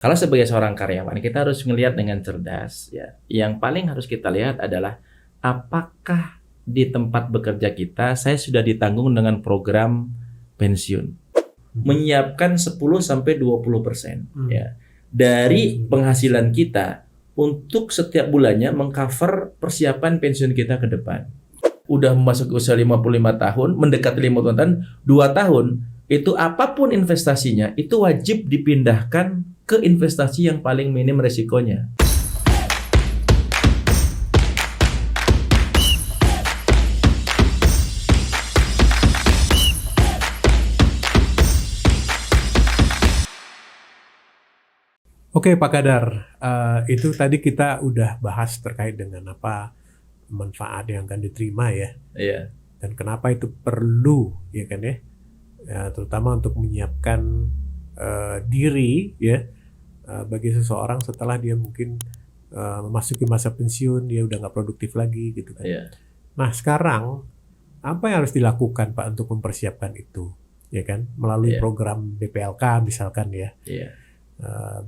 Kalau sebagai seorang karyawan, kita harus melihat dengan cerdas, ya. Yang paling harus kita lihat adalah apakah di tempat bekerja kita, saya sudah ditanggung dengan program pensiun. Menyiapkan 10-20%, ya, dari penghasilan kita untuk setiap bulannya mengcover persiapan pensiun kita ke depan. Udah masuk usia 55 tahun, mendekati 50 tahun, 2 tahun, itu apapun investasinya, itu wajib dipindahkan ke investasi yang paling minim resikonya. Oke Pak Kadar, itu tadi kita udah bahas terkait dengan apa manfaat yang akan diterima ya, Iya. dan kenapa itu perlu ya kan ya, terutama untuk menyiapkan diri ya bagi seseorang setelah dia mungkin memasuki masa pensiun, dia udah nggak produktif lagi gitu kan. Iya. Nah sekarang apa yang harus dilakukan Pak untuk mempersiapkan itu, ya kan, melalui Iya. program BPLK misalkan ya. Iya.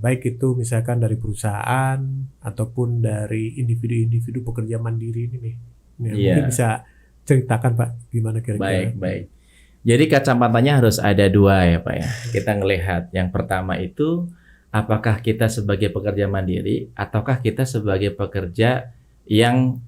Baik itu misalkan dari perusahaan ataupun dari individu-individu pekerja mandiri ini nih. Nah, Iya. mungkin bisa ceritakan Pak gimana kira-kira? Baik. Jadi kacamatanya harus ada dua ya Pak ya. Kita ngelihat yang pertama itu apakah kita sebagai pekerja mandiri ataukah kita sebagai pekerja yang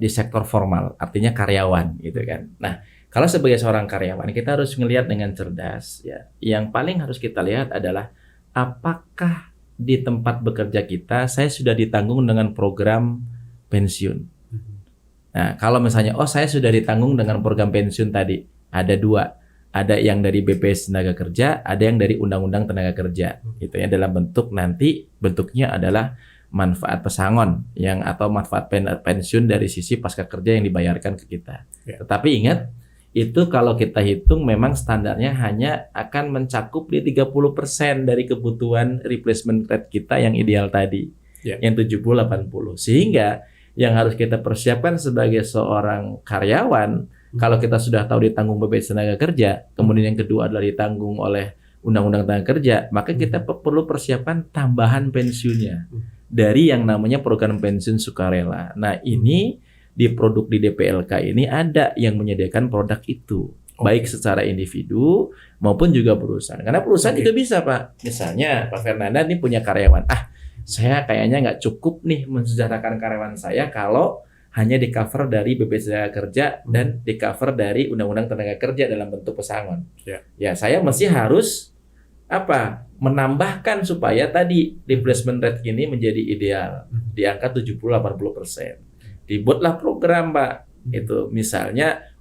di sektor formal, artinya karyawan gitu kan. Nah, kalau sebagai seorang karyawan kita harus melihat dengan cerdas ya. Yang paling harus kita lihat adalah apakah di tempat bekerja kita saya sudah ditanggung dengan program pensiun. Nah, kalau misalnya saya sudah ditanggung dengan program pensiun tadi, ada dua. Ada yang dari BPJS Tenaga Kerja, ada yang dari Undang-Undang Tenaga Kerja. Gitu ya, dalam bentuk nanti bentuknya adalah manfaat pesangon yang atau manfaat pensiun dari sisi pasca kerja yang dibayarkan ke kita. Ya. Tetapi ingat, itu kalau kita hitung memang standarnya hanya akan mencakup di 30% dari kebutuhan replacement rate kita yang ideal tadi. Ya. Yang 70-80. Sehingga yang harus kita persiapkan sebagai seorang karyawan, kalau kita sudah tahu ditanggung BPJS Tenaga Kerja, kemudian yang kedua adalah ditanggung oleh Undang-Undang Tenaga Kerja, maka kita perlu persiapan tambahan pensiunnya dari yang namanya program pensiun sukarela. Nah, ini di produk di DPLK ini ada yang menyediakan produk itu, baik secara individu maupun juga perusahaan. Karena perusahaan juga bisa Pak. Misalnya Pak Fernanda ini punya karyawan, saya kayaknya nggak cukup nih mensejahterakan karyawan saya kalau hanya di cover dari BPJS Tenaga Kerja dan di cover dari Undang-Undang Tenaga Kerja dalam bentuk pesangon. Ya, saya mesti harus menambahkan supaya tadi replacement rate ini menjadi ideal di angka 70-80%. Dibuatlah program Pak. Itu misalnya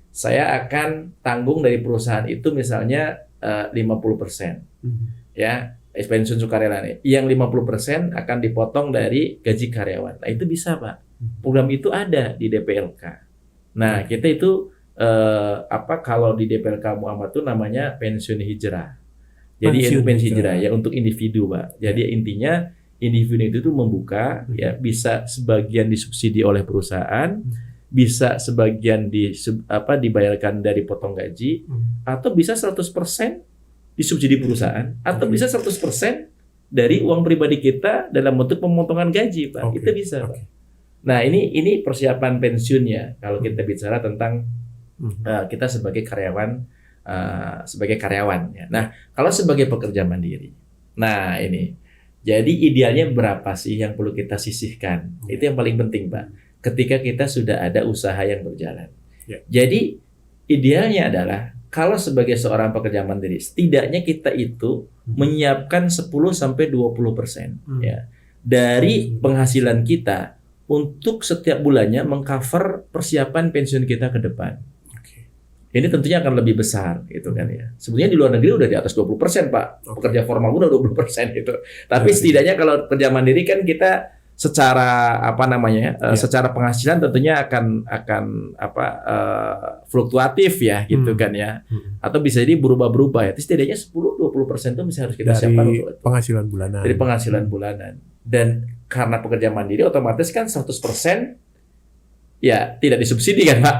saya akan tanggung dari perusahaan itu misalnya 50%. Ya, pensiun sukarela nih. Yang 50% akan dipotong dari gaji karyawan. Nah, itu bisa Pak. Program itu ada di DPLK. Nah, kita itu kalau di DPLK Muhammad itu namanya pensiun hijrah. Jadi pensiun hijrah ya untuk individu, Pak. Jadi intinya individu itu tuh membuka ya, bisa sebagian disubsidi oleh perusahaan, bisa sebagian dibayarkan dari potong gaji, atau bisa 100% disubsidi perusahaan, atau bisa 100% dari uang pribadi kita dalam bentuk pemotongan gaji, Pak. Itu bisa, Pak. Nah, ini persiapan pensiunnya kalau kita bicara tentang kita sebagai karyawan ya. Nah, kalau sebagai pekerja mandiri. Nah, ini. Jadi idealnya berapa sih yang perlu kita sisihkan? Itu yang paling penting, Pak. Ketika kita sudah ada usaha yang berjalan. Jadi idealnya adalah kalau sebagai seorang pekerja mandiri, setidaknya kita itu menyiapkan 10-20% ya dari penghasilan kita untuk setiap bulannya mengcover persiapan pensiun kita ke depan. Ini tentunya akan lebih besar gitu kan ya. Sebenarnya di luar negeri udah di atas 20%, Pak. Pekerja formal udah 20% gitu. Tapi setidaknya kalau kerja mandiri kan kita secara secara penghasilan tentunya akan fluktuatif ya gitu kan ya. Atau bisa jadi berubah-berubah ya. Setidaknya 10-20% itu harus kita siapkan untuk penghasilan bulanan. Dari penghasilan bulanan. Dan karena pekerja mandiri otomatis kan 100% ya tidak disubsidi kan Pak,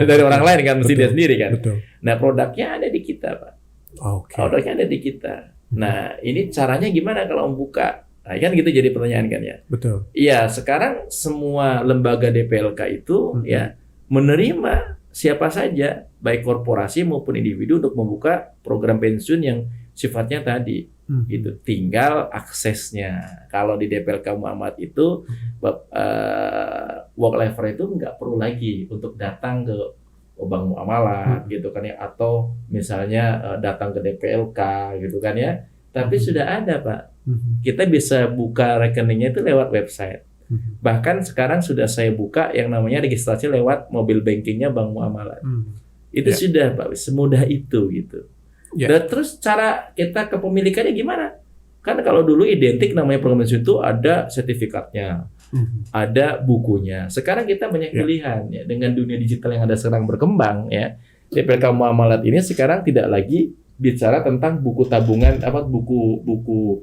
dari orang lain kan, mesti dia sendiri kan. Nah, produknya ada di kita Pak. Produknya ada di kita. Nah, ini caranya gimana kalau membuka? Nah, kan gitu jadi pertanyaan kan ya. Betul. Iya, sekarang semua lembaga DPLK itu ya menerima siapa saja, baik korporasi maupun individu untuk membuka program pensiun yang sifatnya tadi. Gitu. Tinggal aksesnya. Kalau di DPLK Muhammad itu work life itu nggak perlu lagi untuk datang ke bank muamalat gitu kan ya, atau misalnya datang ke DPLK gitu kan ya. Tapi sudah ada Pak. Kita bisa buka rekeningnya itu lewat website. Bahkan sekarang sudah saya buka yang namanya registrasi lewat mobile bankingnya bank muamalat. Itu sudah Pak, semudah itu gitu. Dan terus cara kita kepemilikannya gimana? Kan kalau dulu identik namanya program pensiun itu ada sertifikatnya, ada bukunya. Sekarang kita banyak pilihan ya, dengan dunia digital yang ada sekarang berkembang ya. DPLK Muamalat ini sekarang tidak lagi bicara tentang buku tabungan buku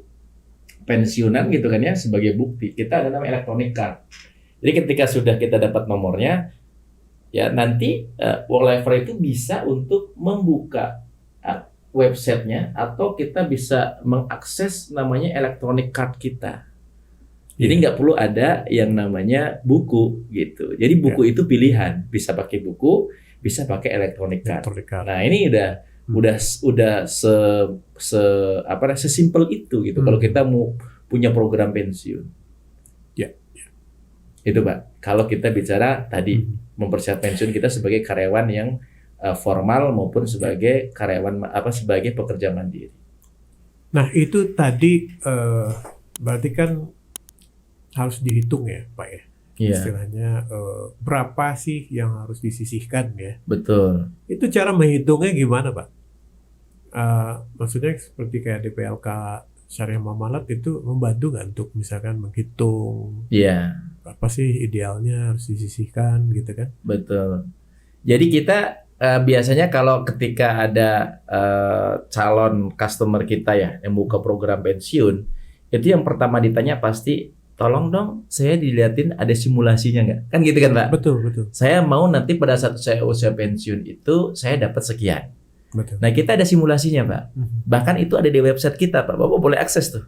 pensiunan gitu kan ya sebagai bukti. Kita ada namanya electronic card. Jadi ketika sudah kita dapat nomornya ya nanti Worlifer itu bisa untuk membuka websitenya atau kita bisa mengakses namanya electronic card kita. Jadi nggak perlu ada yang namanya buku gitu. Jadi buku itu pilihan, bisa pakai buku, bisa pakai electronic card. Nah ini udah sesimpel itu gitu. Kalau kita mau punya program pensiun, itu Pak. Kalau kita bicara tadi mempersiapkan pensiun kita sebagai karyawan yang formal maupun sebagai karyawan sebagai pekerja mandiri. Nah itu tadi berarti kan harus dihitung ya Pak ya. Istilahnya berapa sih yang harus disisihkan ya? Betul. Itu cara menghitungnya gimana Pak? Maksudnya seperti kayak DPLK Syariah Muamalat itu membantu nggak untuk misalkan menghitung berapa sih idealnya harus disisihkan gitu kan? Betul. Jadi kita biasanya kalau ketika ada calon customer kita ya yang buka program pensiun, itu yang pertama ditanya pasti, tolong dong saya dilihatin ada simulasinya nggak? Kan gitu kan Pak? Betul. Saya mau nanti pada saat saya usia pensiun itu saya dapat sekian. Betul. Nah kita ada simulasinya Pak. Bahkan itu ada di website kita Pak. Bapak boleh akses tuh.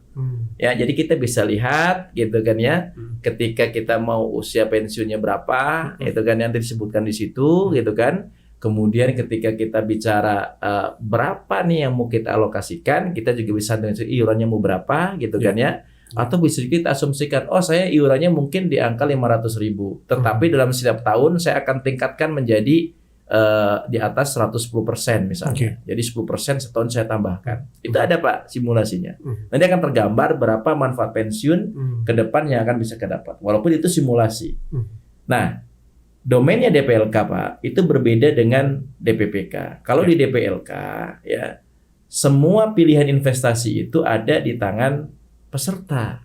Ya jadi kita bisa lihat gitu kan ya. Ketika kita mau usia pensiunnya berapa, itu kan yang disebutkan di situ gitu kan. Kemudian ketika kita bicara berapa nih yang mau kita alokasikan, kita juga bisa dengan iurannya mau berapa gitu kan ya. Atau bisa kita asumsikan, oh saya iurannya mungkin di angka 500.000. Tetapi dalam setiap tahun saya akan tingkatkan menjadi di atas 110% misalnya. Jadi 10% setahun saya tambahkan. Itu ada Pak simulasinya. Nanti akan tergambar berapa manfaat pensiun ke depan yang akan bisa kedapat. Walaupun itu simulasi. Nah, domainnya DPLK Pak, itu berbeda dengan DPPK. Kalau di DPLK ya semua pilihan investasi itu ada di tangan peserta.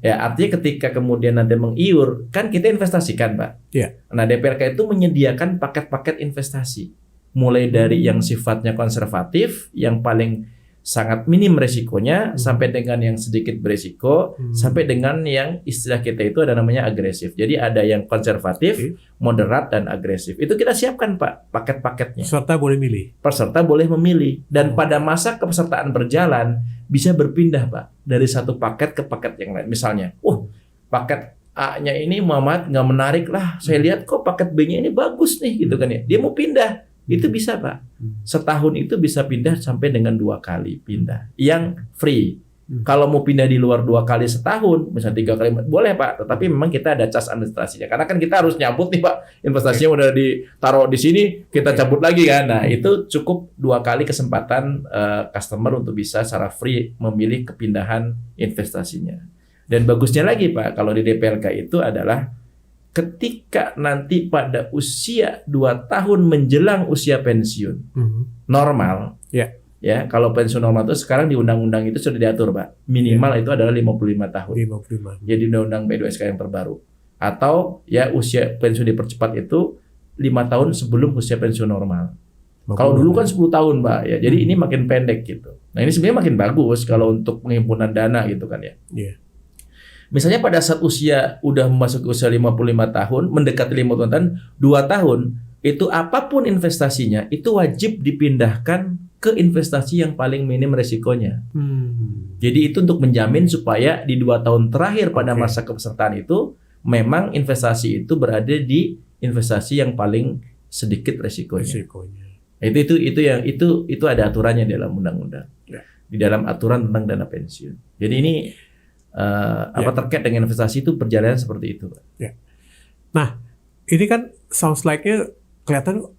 Ya artinya ketika kemudian nanti mengiur, kan kita investasikan Pak. Nah DPLK itu menyediakan paket-paket investasi, mulai dari yang sifatnya konservatif, yang paling sangat minim resikonya, sampai dengan yang sedikit beresiko, sampai dengan yang istilah kita itu ada namanya agresif. Jadi ada yang konservatif, moderat, dan agresif. Itu kita siapkan Pak, paket-paketnya. Peserta boleh milih? Peserta boleh memilih. Dan pada masa kepesertaan berjalan, bisa berpindah Pak, dari satu paket ke paket yang lain. Misalnya, paket A-nya ini Muhammad nggak menarik lah, saya lihat kok paket B-nya ini bagus nih, gitu kan ya. Dia mau pindah. Itu bisa Pak. Setahun itu bisa pindah sampai dengan 2 kali pindah. Yang free. Kalau mau pindah di luar 2 kali setahun, misalnya 3 kali, boleh Pak. Tetapi memang kita ada cas administrasinya. Karena kan kita harus nyambut nih Pak. Investasinya udah ditaruh di sini, kita cabut lagi kan. Nah itu cukup 2 kali kesempatan customer untuk bisa secara free memilih kepindahan investasinya. Dan bagusnya lagi Pak, kalau di DPLK itu adalah ketika nanti pada usia 2 tahun menjelang usia pensiun normal, ya kalau pensiun normal itu sekarang di undang-undang itu sudah diatur Pak, minimal itu adalah 55 tahun. 55. Jadi undang-undang P2SK yang terbaru. Atau ya usia pensiun dipercepat itu 5 tahun sebelum usia pensiun normal. Kalau dulu kan 10 tahun Pak, ya. Jadi ini makin pendek gitu. Nah ini sebenarnya makin bagus kalau untuk penghimpunan dana gitu kan ya. Misalnya pada saat usia udah masuk usia 55 tahun, mendekati 50 tahun, 2 tahun, itu apapun investasinya itu wajib dipindahkan ke investasi yang paling minim resikonya. Jadi itu untuk menjamin supaya di 2 tahun terakhir pada masa kepesertaan itu memang investasi itu berada di investasi yang paling sedikit resikonya. Itu ada aturannya dalam undang-undang. Di dalam aturan tentang dana pensiun. Jadi ini terkait dengan investasi itu perjalanan seperti itu, Pak. Nah, ini kan sounds like-nya kelihatan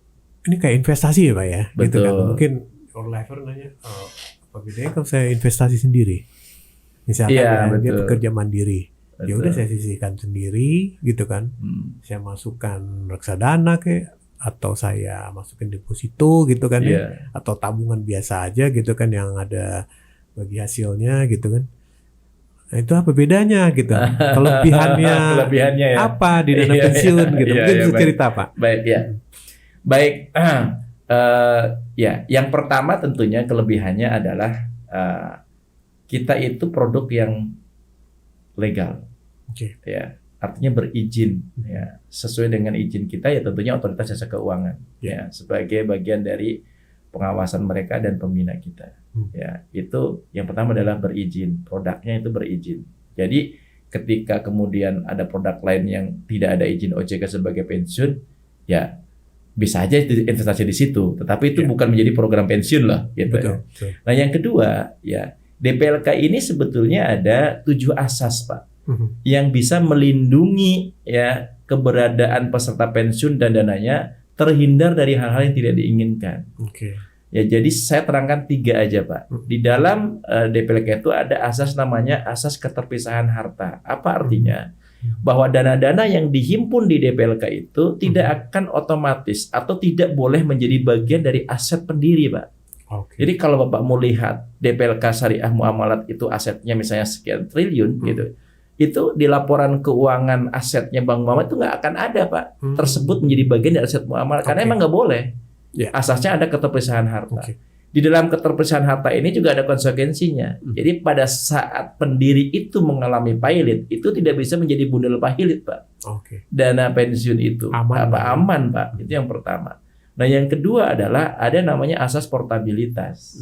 ini kayak investasi ya, Pak ya. Betul. Gitu kan. Mungkin your lifer nanya, apa bedanya kalau saya investasi sendiri? Misalkan dia bekerja mandiri. Ya udah saya sisihkan sendiri gitu kan. Saya masukkan reksadana atau saya masukin deposito gitu kan ya, atau tabungan biasa aja gitu kan yang ada bagi hasilnya gitu kan. Nah, itu apa bedanya gitu? Kelebihannya ya. Apa di dana pensiun gitu? Mungkin bisa cerita, Pak. Baik. Yang pertama tentunya kelebihannya adalah kita itu produk yang legal. Ya. Artinya berizin, ya, sesuai dengan izin kita ya tentunya Otoritas Jasa Keuangan, ya, sebagai bagian dari pengawasan mereka dan pembina kita. Ya, itu yang pertama adalah berizin, produknya itu berizin. Jadi ketika kemudian ada produk lain yang tidak ada izin OJK sebagai pensiun, ya bisa aja investasi di situ, tetapi itu bukan menjadi program pensiun lah, gitu. Betul. Nah, yang kedua, ya DPLK ini sebetulnya ada 7 asas, Pak. Yang bisa melindungi ya keberadaan peserta pensiun dan dananya terhindar dari hal-hal yang tidak diinginkan. Ya, jadi saya terangkan 3 aja, Pak. Di dalam DPLK itu ada asas namanya asas keterpisahan harta. Apa artinya? Bahwa dana-dana yang dihimpun di DPLK itu tidak akan otomatis atau tidak boleh menjadi bagian dari aset pendiri, Pak. Jadi kalau Bapak mau lihat DPLK Syariah Muamalat itu asetnya misalnya sekian triliun gitu. Itu di laporan keuangan asetnya Bank Muamalat itu nggak akan ada, Pak, tersebut menjadi bagian dari aset muamalat karena emang nggak boleh. Asasnya ada keterpisahan harta. Di dalam keterpisahan harta ini juga ada konsekuensinya. Jadi pada saat pendiri itu mengalami pailit, itu tidak bisa menjadi bundel pailit, Pak. Dana pensiun itu aman, Pak. Itu yang pertama. Nah, yang kedua adalah ada namanya asas portabilitas.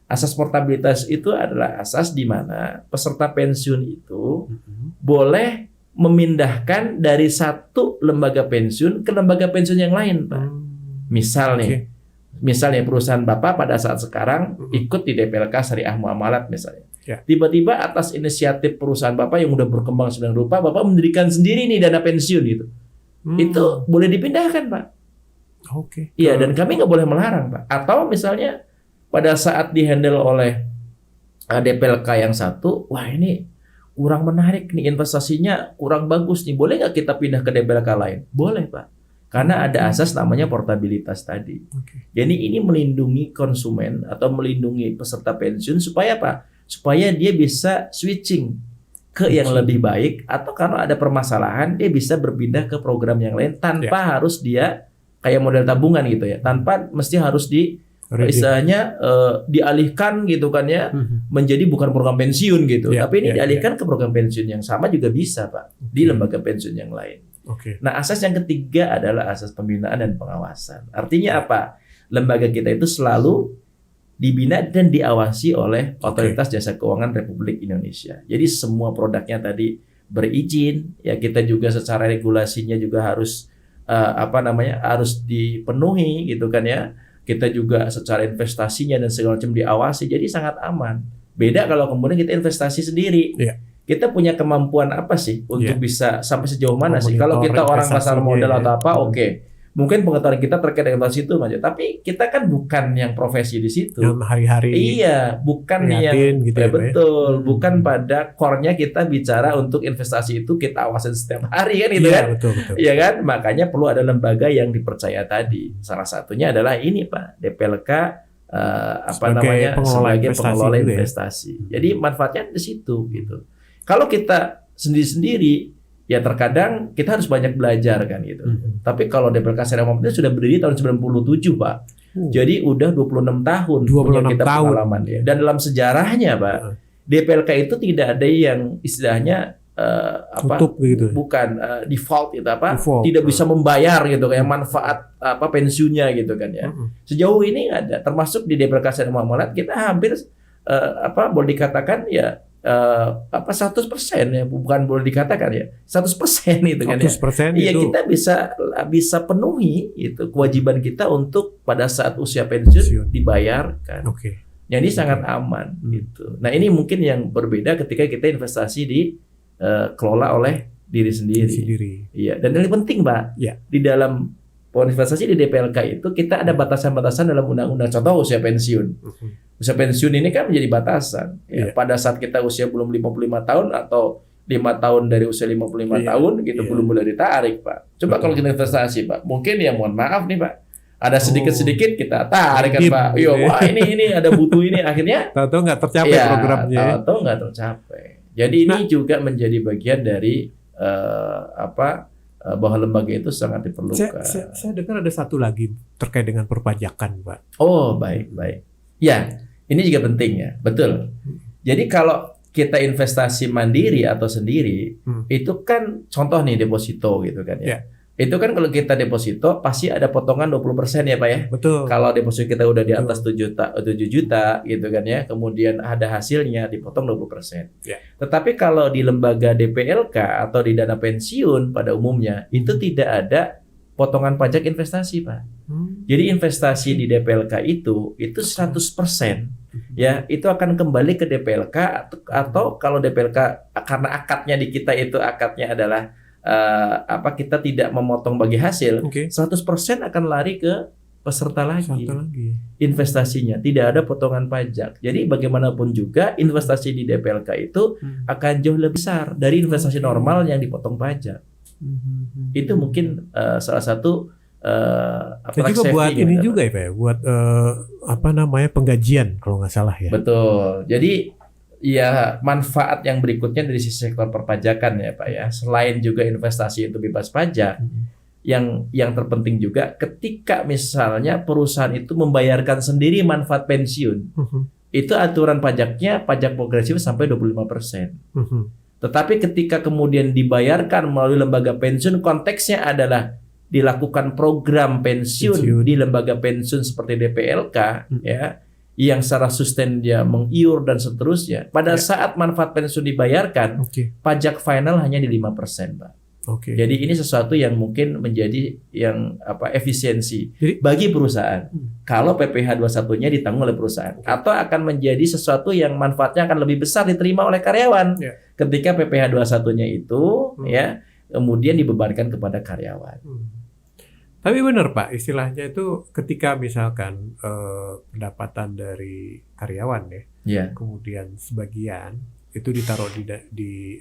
Asas portabilitas itu adalah asas di mana peserta pensiun itu boleh memindahkan dari satu lembaga pensiun ke lembaga pensiun yang lain, Pak. Misalnya perusahaan Bapak pada saat sekarang ikut di DPLK Syariah Muamalat misalnya. Tiba-tiba atas inisiatif perusahaan Bapak yang udah berkembang sedang rupa, Bapak mendirikan sendiri nih dana pensiun gitu. Itu boleh dipindahkan, Pak. Iya, dan kami nggak boleh melarang, Pak. Atau misalnya pada saat dihandle oleh DPLK yang satu, wah ini kurang menarik nih, investasinya kurang bagus nih, boleh nggak kita pindah ke DPLK lain? Boleh, Pak. Karena ada asas namanya portabilitas tadi. Jadi ini melindungi konsumen atau melindungi peserta pensiun supaya apa? Supaya dia bisa switching ke yang lebih baik, atau kalau ada permasalahan dia bisa berpindah ke program yang lain tanpa harus dia kayak model tabungan gitu ya, tanpa mesti harus istilahnya dialihkan gitu kan ya, menjadi bukan program pensiun gitu, tapi ini dialihkan ke program pensiun yang sama juga bisa, Pak, di lembaga pensiun yang lain. Nah, asas yang ketiga adalah asas pembinaan dan pengawasan. Artinya apa? Lembaga kita itu selalu dibina dan diawasi oleh Otoritas Jasa Keuangan Republik Indonesia. Jadi semua produknya tadi berizin, ya kita juga secara regulasinya juga harus harus dipenuhi gitu kan ya. Kita juga secara investasinya dan segala macam diawasi, jadi sangat aman. Beda kalau kemudian kita investasi sendiri. Kita punya kemampuan apa sih untuk bisa sampai sejauh mana sih? Kalau kita orang pasar modal atau apa, mungkin pengetahuan kita terkait dengan investasi itu aja. Tapi kita kan bukan yang profesi di situ. Yang hari-hari. Iya, bukan yang gitu betul, bukan pada core-nya kita bicara untuk investasi itu kita awasin setiap hari kan gitu kan. Betul. Iya kan? Makanya perlu ada lembaga yang dipercaya tadi. Salah satunya adalah ini, Pak, DPLK sebagai pengelola investasi. Jadi manfaatnya di situ gitu. Kalau kita sendiri-sendiri, ya terkadang kita harus banyak belajar kan gitu. Tapi kalau DPLK Syariah Muamalat sudah berdiri tahun 97, Pak. Jadi udah 26 tahun punya kita pengalaman ya. Dan dalam sejarahnya, Pak, DPLK itu tidak ada yang istilahnya Tutup gitu. bukan default itu apa? Default. Tidak bisa membayar gitu kayak manfaat pensiunnya gitu kan ya. Sejauh ini nggak ada, termasuk di DPLK Syariah Muamalat kita hampir boleh dikatakan ya 100% ya, bukan boleh dikatakan ya 100% itu kan ya. 100% Iya, itu kita bisa penuhi itu kewajiban kita untuk pada saat usia pensiun dibayarkan. Oke. Jadi sangat aman gitu. Nah, ini mungkin yang berbeda ketika kita investasi kelola oleh diri sendiri. Iya, dan yang penting, Pak, ya. di dalam investasi di DPLK itu kita ada batasan-batasan dalam undang-undang. Contoh usia pensiun. Usia pensiun ini kan menjadi batasan. Ya, pada saat kita usia belum 55 tahun atau 5 tahun dari usia 55 tahun gitu belum boleh ditarik, Pak. Coba kalau kita investasi, Pak, mungkin ya mohon maaf nih, Pak. Ada sedikit-sedikit kita tarik kan, Pak. Yo, wah ini ada butuh ini, akhirnya tahu-tahu nggak tercapai programnya. Tahu-tahu nggak tercapai. Jadi ini juga menjadi bagian dari bahwa lembaga itu sangat diperlukan. Saya dengar ada satu lagi terkait dengan perpajakan, Pak. Oh, baik. Ya, ini juga penting ya, betul. Jadi kalau kita investasi mandiri atau sendiri, itu kan contoh nih deposito gitu kan ya. Itu kan kalau kita deposito pasti ada potongan 20% ya, Pak ya. Betul. Kalau deposito kita udah di atas 7 juta gitu kan ya, kemudian ada hasilnya dipotong 20%. Tetapi kalau di lembaga DPLK atau di dana pensiun pada umumnya itu tidak ada potongan pajak investasi, Pak. Jadi investasi di DPLK itu 100% ya, itu akan kembali ke DPLK atau kalau DPLK karena akadnya di kita itu akadnya adalah kita tidak memotong bagi hasil, 100% akan lari ke peserta lagi. Investasinya tidak ada potongan pajak. Jadi bagaimanapun juga investasi di DPLK itu akan jauh lebih besar dari investasi normal yang dipotong pajak. Itu mungkin salah satu dan juga buat ini juga ya, Pak, buat penggajian kalau nggak salah ya. Betul. Jadi ya manfaat yang berikutnya dari sisi sektor perpajakan ya, Pak ya. Selain juga investasi itu bebas pajak, yang terpenting juga ketika misalnya perusahaan itu membayarkan sendiri manfaat pensiun, itu aturan pajaknya pajak progresif sampai 25%. Tetapi ketika kemudian dibayarkan melalui lembaga pensiun, konteksnya adalah dilakukan program pensiun di lembaga pensiun seperti DPLK ya, yang secara sustain dia mengiur dan seterusnya. Pada saat manfaat pensiun dibayarkan, pajak final hanya di 5%, Pak. Jadi ini sesuatu yang mungkin menjadi yang efisiensi bagi perusahaan. Kalau PPh 21-nya ditanggung oleh perusahaan, atau akan menjadi sesuatu yang manfaatnya akan lebih besar diterima oleh karyawan. Ketika PPh 21-nya itu ya kemudian dibebankan kepada karyawan. Tapi benar, Pak, istilahnya itu ketika misalkan pendapatan dari karyawan kemudian sebagian itu ditaruh di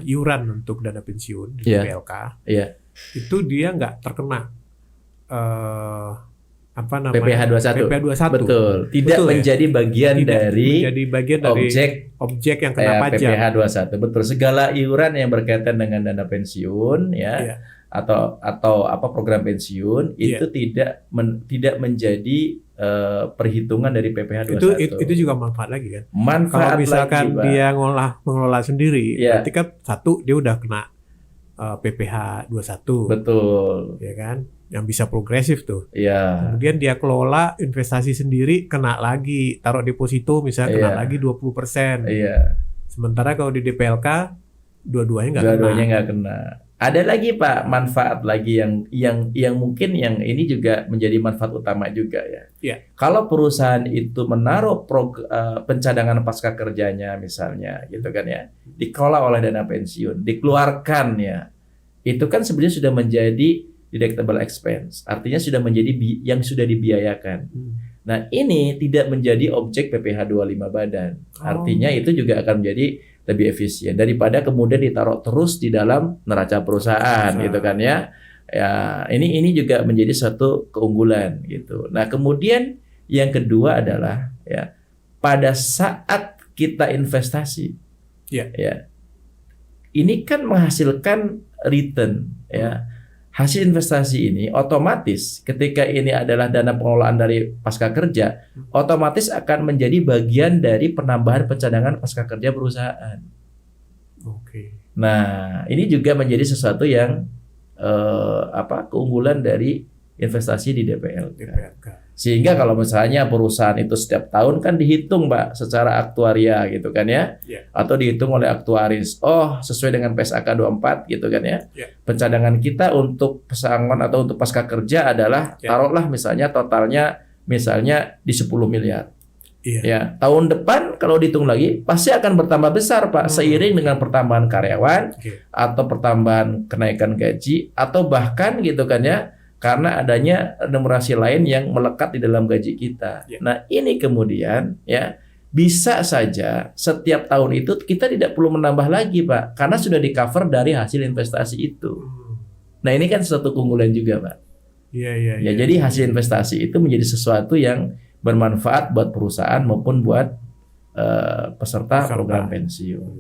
iuran untuk dana pensiun di DPLK, itu dia nggak terkena PPh 21. Betul. Tidak menjadi bagian dari objek yang kena pajak. PPh 21. Betul. Segala iuran yang berkaitan dengan dana pensiun atau program pensiun itu tidak menjadi perhitungan dari PPh 21. Itu juga manfaat lagi kan. Manfaat kalau misalkan lagi, dia mengelola sendiri, berarti kan satu dia udah kena PPh 21. Betul. Ya kan? Yang bisa progresif tuh. Kemudian dia kelola investasi sendiri, kena lagi, taruh deposito misalnya kena lagi 20%. Sementara kalau di DPLK dua-duanya nggak kena. Ada lagi, Pak, manfaat lagi yang mungkin yang ini juga menjadi manfaat utama juga ya. Kalau perusahaan itu menaruh pencadangan pasca kerjanya misalnya gitu kan ya, dikelola oleh dana pensiun, dikeluarkan ya, itu kan sebenarnya sudah menjadi deductible expense, artinya sudah menjadi yang sudah dibiayakan. Nah, ini tidak menjadi objek PPh 25 badan. Artinya itu juga akan menjadi lebih efisien daripada kemudian ditaruh terus di dalam neraca perusahaan gitu kan ya. Ya, ini juga menjadi satu keunggulan gitu. Nah, kemudian yang kedua adalah ya pada saat kita investasi ya ini kan menghasilkan return ya. Hasil investasi ini otomatis ketika ini adalah dana pengelolaan dari pasca kerja, otomatis akan menjadi bagian dari penambahan pencadangan pasca kerja perusahaan. Oke. Nah, ini juga menjadi sesuatu yang keunggulan dari investasi di DPLK. DPLK. Sehingga kalau misalnya perusahaan itu setiap tahun kan dihitung, Pak, secara aktuaria gitu kan ya. Yeah. Atau dihitung oleh aktuaris. Oh, sesuai dengan PSAK 24 gitu kan ya. Yeah. Pencadangan kita untuk pesangon atau untuk pasca kerja adalah taruhlah misalnya totalnya misalnya di 10 miliar. Iya. Ya, tahun depan kalau dihitung lagi pasti akan bertambah besar, Pak, seiring dengan pertambahan karyawan atau pertambahan kenaikan gaji atau bahkan gitu kan ya, karena adanya remunerasi lain yang melekat di dalam gaji kita. Nah, ini kemudian ya bisa saja setiap tahun itu kita tidak perlu menambah lagi, Pak, karena sudah di-cover dari hasil investasi itu. Nah, ini kan suatu keunggulan juga, Pak. Iya. Jadi hasil investasi itu menjadi sesuatu yang bermanfaat buat perusahaan maupun buat peserta program pensiun.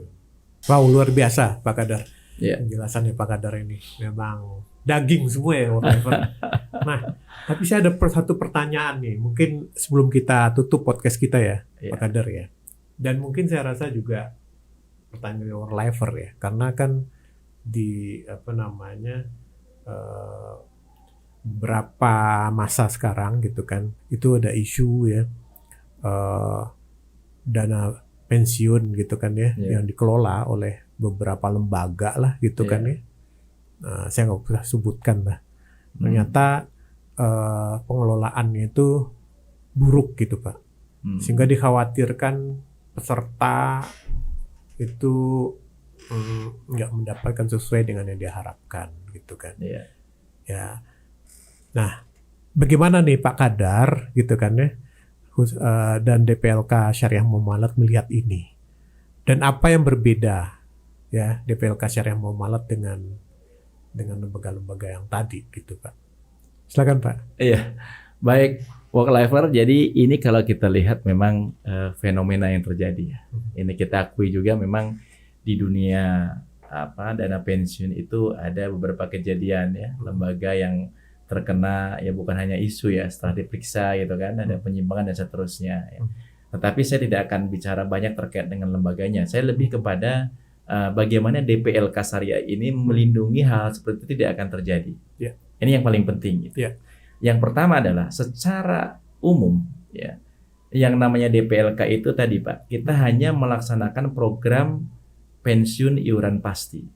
Wow, luar biasa Pak Kadar. Yeah. Penjelasannya Pak Kadar ini memang daging semua ya whatever. Nah, tapi saya ada satu pertanyaan nih. Mungkin sebelum kita tutup podcast kita ya, Pak Kadar ya. Dan mungkin saya rasa juga pertanyaan work lifer ya, karena kan di berapa masa sekarang gitu kan, itu ada isu ya dana pensiun gitu kan ya, yang dikelola oleh beberapa lembaga lah gitu kan ya. Nah, saya nggak usah sebutkan lah. Ternyata pengelolaannya itu buruk gitu Pak, sehingga dikhawatirkan peserta itu nggak mendapatkan sesuai dengan yang diharapkan gitu kan. Ya. Nah, bagaimana nih Pak Kadar gitu kan ya, dan DPLK Syariah Muamalat melihat ini, dan apa yang berbeda ya DPLK Syariah Muamalat dengan lembaga-lembaga yang tadi gitu Pak. Silakan Pak. Iya, baik work lifer. Jadi ini kalau kita lihat memang fenomena yang terjadi ya. Ini kita akui juga memang di dunia dana pensiun itu ada beberapa kejadian ya, lembaga yang terkena ya bukan hanya isu ya setelah diperiksa gitu kan, ada penyimpangan dan seterusnya ya. Tetapi saya tidak akan bicara banyak terkait dengan lembaganya. Saya lebih kepada bagaimana DPLK Syariah ini melindungi hal seperti itu tidak akan terjadi. Ini yang paling penting gitu. Yang pertama adalah secara umum ya, yang namanya DPLK itu tadi Pak, kita hanya melaksanakan program pensiun iuran pasti.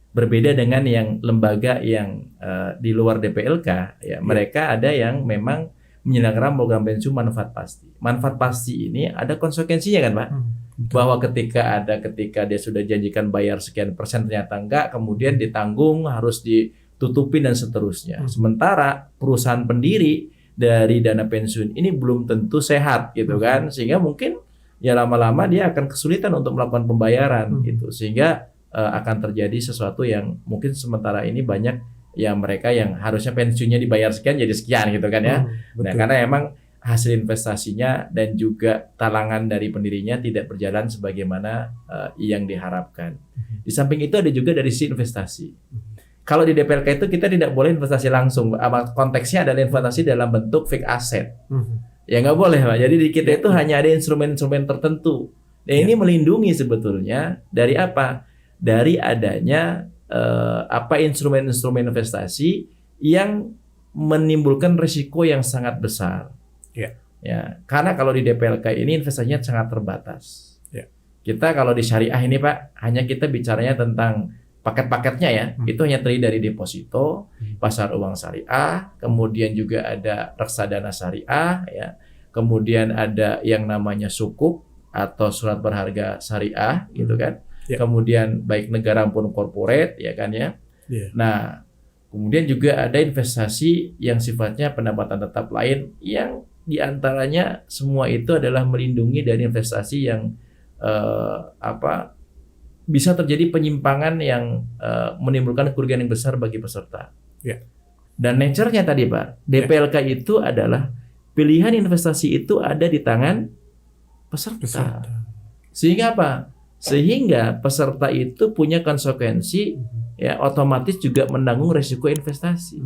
Berbeda dengan yang lembaga yang di luar DPLK ya, mereka ada yang memang menyelenggarakan program pensiun manfaat pasti. Manfaat pasti ini ada konsekuensinya kan Pak? Bahwa ketika dia sudah janjikan bayar sekian persen ternyata enggak, kemudian ditanggung, harus ditutupin dan seterusnya. Sementara perusahaan pendiri dari dana pensiun ini belum tentu sehat gitu kan, sehingga mungkin ya lama-lama dia akan kesulitan untuk melakukan pembayaran gitu, sehingga akan terjadi sesuatu yang mungkin sementara ini banyak ya mereka yang harusnya pensiunnya dibayar sekian jadi sekian gitu kan ya. Nah, karena emang hasil investasinya dan juga talangan dari pendirinya tidak berjalan sebagaimana yang diharapkan. Di samping itu ada juga dari sisi investasi. Kalau di DPLK itu kita tidak boleh investasi langsung. Konteksnya adalah investasi dalam bentuk fixed asset. Ya nggak boleh Pak. Jadi di kita itu hanya ada instrumen-instrumen tertentu. Dan ini melindungi sebetulnya dari apa? Dari adanya instrumen-instrumen investasi yang menimbulkan risiko yang sangat besar. Ya, karena kalau di DPLK ini investasinya sangat terbatas. Kita kalau di syariah ini Pak, hanya kita bicaranya tentang paket-paketnya ya. Itu hanya terdiri dari deposito, pasar uang syariah, kemudian juga ada reksadana syariah ya. Kemudian ada yang namanya sukuk atau surat berharga syariah gitu kan. Kemudian baik negara maupun corporate ya kan ya. Nah, kemudian juga ada investasi yang sifatnya pendapatan tetap lain yang diantaranya semua itu adalah melindungi dari investasi yang bisa terjadi penyimpangan yang menimbulkan kerugian yang besar bagi peserta. Dan nature-nya tadi Pak, DPLK itu adalah pilihan investasi itu ada di tangan peserta. Sehingga apa? Sehingga peserta itu punya konsekuensi ya otomatis juga menanggung risiko investasi.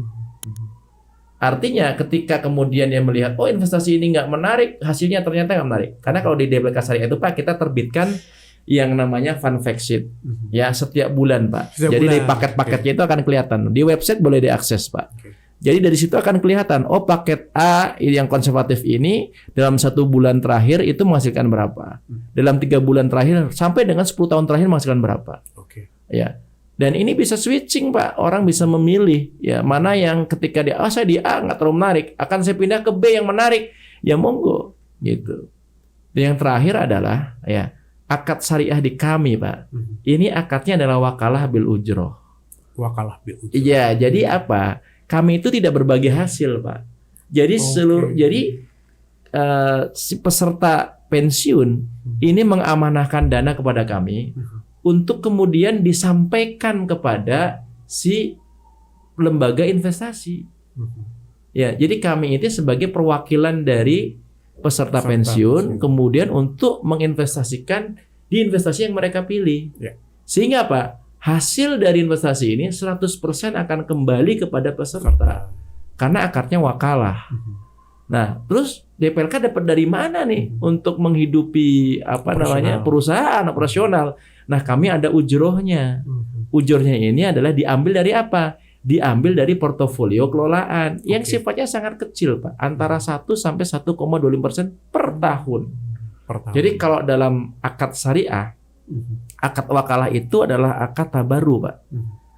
Artinya ketika kemudian dia melihat investasi ini nggak menarik, hasilnya ternyata nggak menarik. Karena kalau di DPLK Syariah itu Pak, kita terbitkan yang namanya fund fact sheet. Ya, setiap bulan, Pak. Setiap Jadi bulan. dari paket-paketnya itu akan kelihatan. Di website boleh diakses, Pak. Jadi dari situ akan kelihatan, oh paket A yang konservatif ini dalam 1 bulan terakhir itu menghasilkan berapa. Dalam 3 bulan terakhir sampai dengan 10 tahun terakhir menghasilkan berapa. Oke. Ya. Dan ini bisa switching, Pak. Orang bisa memilih ya mana yang ketika dia saya di A nggak terlalu menarik, akan saya pindah ke B yang menarik. Ya monggo gitu. Dan yang terakhir adalah ya akad syariah di kami, Pak. Ini akadnya adalah wakalah bil ujroh. Wakalah bil ujroh. Iya, jadi apa? Kami itu tidak berbagi hasil, Pak. Jadi si peserta pensiun ini mengamanahkan dana kepada kami untuk kemudian disampaikan kepada si lembaga investasi. Ya, jadi kami itu sebagai perwakilan dari peserta pensiun, kemudian untuk menginvestasikan di investasi yang mereka pilih. Ya. Sehingga apa? Hasil dari investasi ini 100% akan kembali kepada peserta. Karena akadnya wakalah. Nah, terus DPLK dapat dari mana nih untuk menghidupi perusahaan operasional? Nah, kami ada ujrohnya. Ujrohnya ini adalah diambil dari apa? Diambil dari portofolio kelolaan yang sifatnya sangat kecil, Pak, antara 1 sampai 1,25% per tahun. Jadi kalau dalam akad syariah, akad wakalah itu adalah akad tabaru, Pak.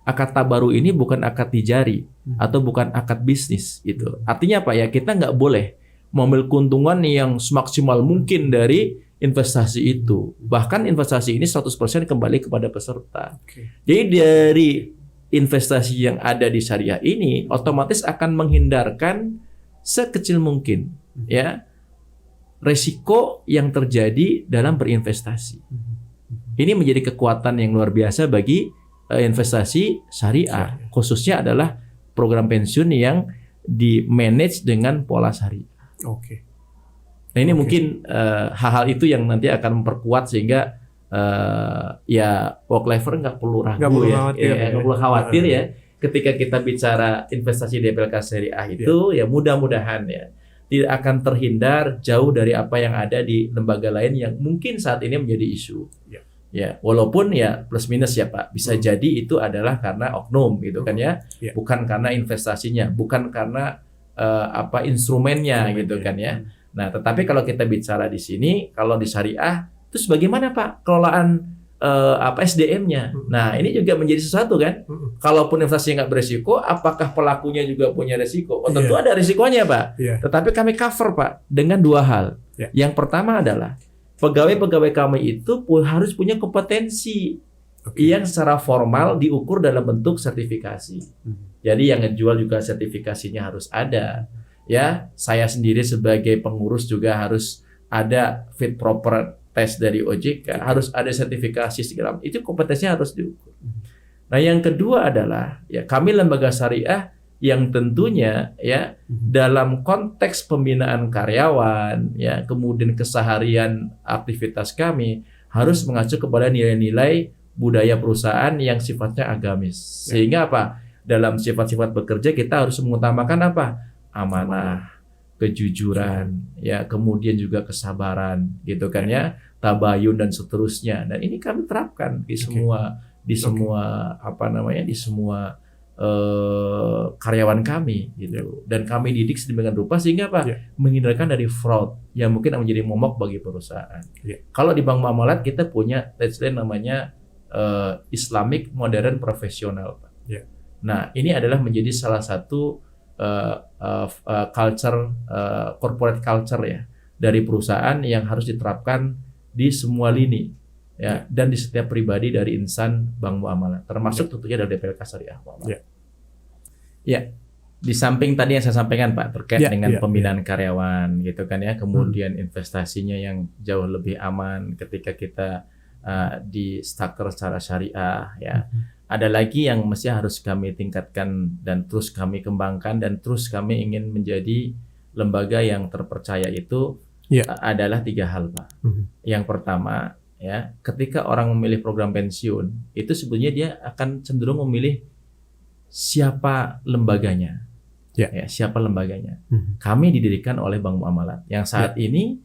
Akad tabaru ini bukan akad tijari atau bukan akad bisnis itu. Artinya apa ya? Kita nggak boleh mengambil keuntungan yang semaksimal mungkin dari investasi itu. Bahkan investasi ini 100% kembali kepada peserta. Jadi dari investasi yang ada di syariah ini otomatis akan menghindarkan sekecil mungkin ya resiko yang terjadi dalam berinvestasi. Ini menjadi kekuatan yang luar biasa bagi investasi syariah, khususnya adalah program pensiun yang di-manage dengan pola syariah. Nah, ini mungkin hal-hal itu yang nanti akan memperkuat sehingga ya work lifer nggak perlu ragu, nggak perlu khawatir ya ketika kita bicara investasi DPLK syariah itu ya mudah-mudahan ya tidak akan terhindar jauh dari apa yang ada di lembaga lain yang mungkin saat ini menjadi isu. Ya, walaupun ya plus minus ya Pak, bisa jadi itu adalah karena oknum gitu kan ya, bukan karena investasinya, bukan karena instrumennya gitu kan ya. Nah, tetapi kalau kita bicara di sini, kalau di syariah, terus bagaimana Pak kelolaan SDM-nya? Nah, ini juga menjadi sesuatu kan. Kalaupun investasinya nggak beresiko, apakah pelakunya juga punya resiko? Oh, tentu ada risikonya Pak. Tetapi kami cover Pak dengan 2 hal. Yang pertama adalah pegawai-pegawai kami itu harus punya kompetensi yang secara formal diukur dalam bentuk sertifikasi. Jadi yang ngejual juga sertifikasinya harus ada. Ya, saya sendiri sebagai pengurus juga harus ada fit proper test dari OJK, harus ada sertifikasi segala. Itu kompetensinya harus diukur. Nah, yang kedua adalah ya kami lembaga syariah yang tentunya ya dalam konteks pembinaan karyawan ya kemudian keseharian aktivitas kami harus mengacu kepada nilai-nilai budaya perusahaan yang sifatnya agamis. Sehingga apa? Dalam sifat-sifat bekerja kita harus mengutamakan apa? Amanah, kejujuran, ya kemudian juga kesabaran gitu kan ya, tabayun dan seterusnya. Dan ini kami terapkan di semua di semua karyawan kami gitu. Dan kami didik sedemikian rupa sehingga apa? Menghindarkan dari fraud yang mungkin menjadi momok bagi perusahaan. Kalau di Bank Muamalat kita punya tagline namanya Islamic Modern Professional. Nah, ini adalah menjadi salah satu culture, corporate culture ya dari perusahaan yang harus diterapkan di semua lini ya dan di setiap pribadi dari insan Bank Muamalat termasuk tentunya dari DPLK Syariah Muamalat. Ya, di samping tadi yang saya sampaikan Pak terkait dengan pembinaan karyawan gitu kan ya, kemudian investasinya yang jauh lebih aman ketika kita di struktur secara syariah ya. Ada lagi yang mesti harus kami tingkatkan dan terus kami kembangkan dan terus kami ingin menjadi lembaga yang terpercaya itu adalah 3 hal Pak. Yang pertama ya, ketika orang memilih program pensiun itu sebenarnya dia akan cenderung memilih siapa lembaganya. Ya, siapa lembaganya. Kami didirikan oleh Bank Muamalat yang saat ini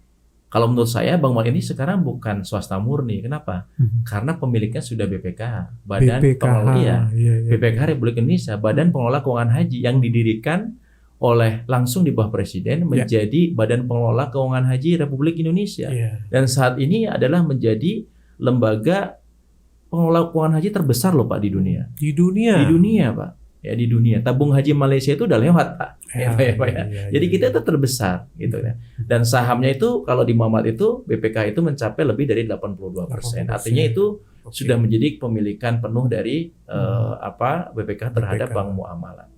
Kalau menurut saya Bank Mandiri sekarang bukan swasta murni. Kenapa? Karena pemiliknya sudah BPKH, Badan Pengelola BPKH Republik Indonesia, Badan Pengelola Keuangan Haji yang didirikan oleh langsung di bawah Presiden menjadi Badan Pengelola Keuangan Haji Republik Indonesia. Dan saat ini adalah menjadi lembaga pengelola keuangan haji terbesar loh Pak di dunia. Di dunia Pak. Ya di dunia. Tabung haji Malaysia itu udah lewat Pak. Jadi kita itu terbesar gitu ya. Dan sahamnya itu kalau di Muamalat itu BPK itu mencapai lebih dari 82%. Artinya itu sudah menjadi pemilikan penuh dari BPK terhadap Bank Muamalat.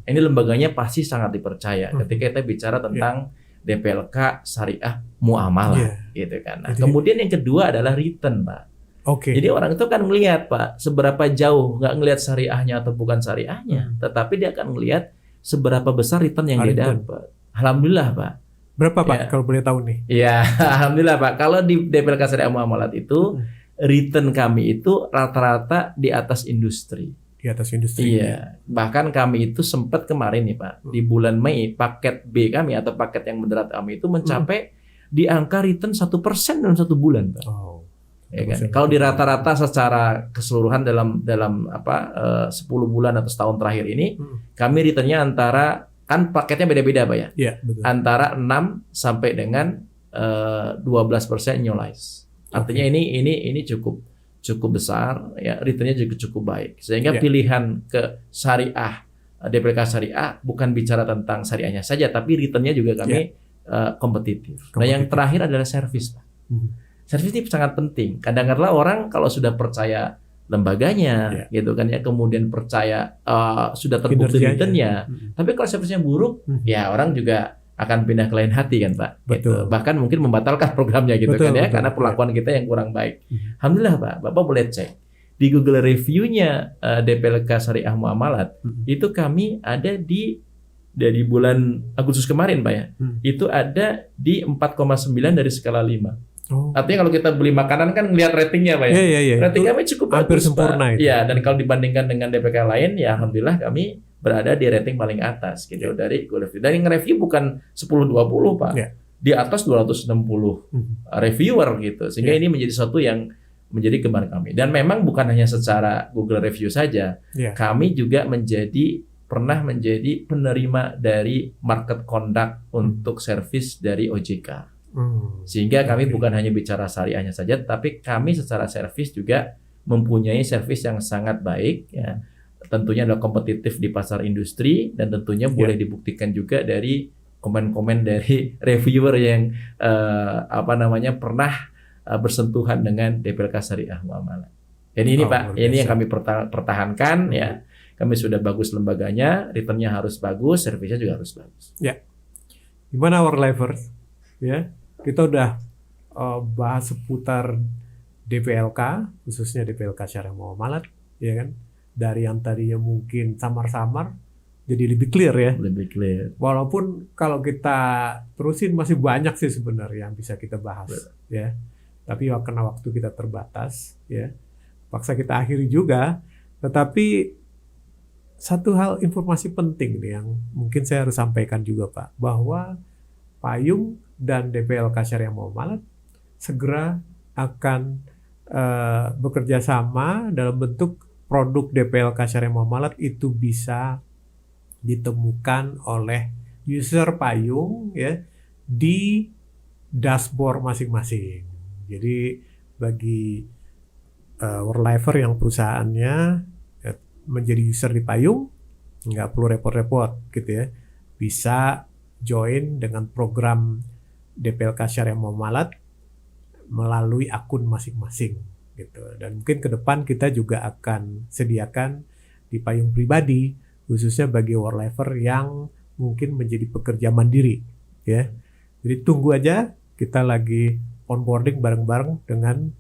Ini lembaganya pasti sangat dipercaya ketika kita bicara tentang DPLK Syariah Muamalah gitu kan. Nah, kemudian yang kedua adalah return Pak. Jadi orang itu kan melihat Pak seberapa jauh, nggak ngelihat syariahnya atau bukan syariahnya, tetapi dia akan melihat seberapa besar return yang dia dapat. Alhamdulillah Pak. Berapa Pak kalau boleh tahu nih? Ya, alhamdulillah Pak. Kalau di DPLK Syariah Muamalat itu return kami itu rata-rata di atas industri. Di atas industri. Iya. Bahkan kami itu sempat kemarin nih Pak, di bulan Mei paket B kami atau paket yang moderat kami itu mencapai di angka return 1% dalam 1 bulan Pak. Ya kan? Kalau di rata-rata secara keseluruhan dalam 10 bulan atau setahun terakhir ini kami returnnya antara, kan paketnya beda-beda Pak ya? Iya, betul. Antara 6 sampai dengan 12% annualized. Artinya ini cukup besar ya, returnnya juga cukup baik. Sehingga pilihan ke syariah, DPLK Syariah bukan bicara tentang syariahnya saja tapi returnnya juga kami kompetitif. Nah, yang terakhir adalah service Pak. Servis ini sangat penting. Kadang-kadang orang kalau sudah percaya lembaganya, gitu kan ya, kemudian percaya sudah terbukti returnnya, tapi kalau servisnya buruk, ya orang juga akan pindah ke lain hati kan Pak. Gitu. Bahkan mungkin membatalkan programnya gitu kan ya, karena perlakuan kita yang kurang baik. Alhamdulillah Pak, Bapak boleh cek di Google Review-nya DPLK Syariah Muamalat, itu kami ada dari bulan Agustus kemarin Pak ya, itu ada di 4,9 dari skala 5. Artinya kalau kita beli makanan kan lihat ratingnya Pak ya. Rating kami cukup hampir bagus sempurna Pak. Iya, dan kalau dibandingkan dengan DPK lain ya alhamdulillah kami berada di rating paling atas gitu dari Google Review. Dan yang review bukan 10-20 Pak. Di atas 260 reviewer gitu. Sehingga ini menjadi sesuatu yang menjadi kebanggaan kami. Dan memang bukan hanya secara Google Review saja. Kami juga pernah menjadi penerima dari market conduct untuk servis dari OJK. Sehingga kami bukan hanya bicara syariahnya saja, tapi kami secara servis juga mempunyai servis yang sangat baik ya. Tentunya adalah kompetitif di pasar industri dan tentunya boleh dibuktikan juga dari komen-komen dari reviewer yang pernah bersentuhan dengan DPLK Syariah Muamalat. Dan ini Pak, ini yang kami pertahankan ya. Kami sudah bagus lembaganya, returnnya harus bagus, servisnya juga harus bagus. Ya. Gimana our lifers? Ya. Kita udah bahas seputar DPLK, khususnya DPLK Syariah Muamalat, ya kan? Dari yang tadinya mungkin samar-samar, jadi lebih clear ya. Lebih clear. Walaupun kalau kita terusin masih banyak sih sebenarnya yang bisa kita bahas, ya. Tapi karena waktu kita terbatas, ya, paksa kita akhiri juga. Tetapi satu hal informasi penting nih yang mungkin saya harus sampaikan juga Pak, bahwa Payung dan DPLK Syariah Muamalat segera akan bekerja sama dalam bentuk produk DPLK Syariah Muamalat itu bisa ditemukan oleh user Payung ya di dashboard masing-masing. Jadi bagi Warlifer yang perusahaannya menjadi user di Payung nggak perlu repot-repot gitu ya, bisa join dengan program DPLK Syariah Muamalat melalui akun masing-masing gitu. Dan mungkin ke depan kita juga akan sediakan di Payung pribadi khususnya bagi Warlifer yang mungkin menjadi pekerja mandiri ya. Jadi tunggu aja, kita lagi onboarding bareng-bareng dengan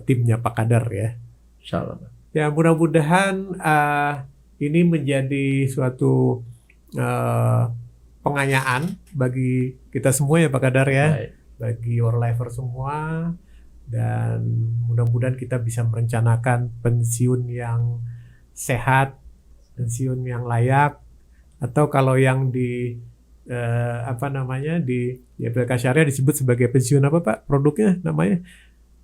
timnya Pak Kadar ya. Insyaallah. Ya mudah-mudahan ini menjadi suatu pengayaan bagi kita semua ya Pak Kadar ya. Baik. Bagi Warlifer semua, dan mudah-mudahan kita bisa merencanakan pensiun yang sehat, pensiun yang layak, atau kalau yang di apa namanya di aplikasi syariah disebut sebagai pensiun apa Pak? Produknya namanya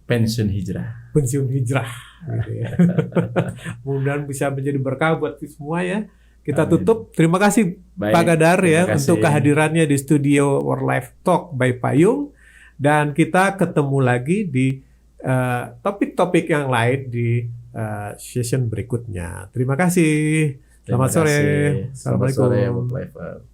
Pensiun hijrah. pensiun hijrah. Gitu ya. Mudah-mudahan bisa menjadi berkah buat semua ya. Kita Amin. tutup. Terima kasih Baik, Pak Gadar ya terima kasih. untuk kehadirannya di studio World Life Talk by Payung. Dan kita ketemu lagi di topik-topik yang lain di session berikutnya. Terima kasih. Terima Selamat sore. kasih. Selamat sore, Assalamualaikum. Work Life.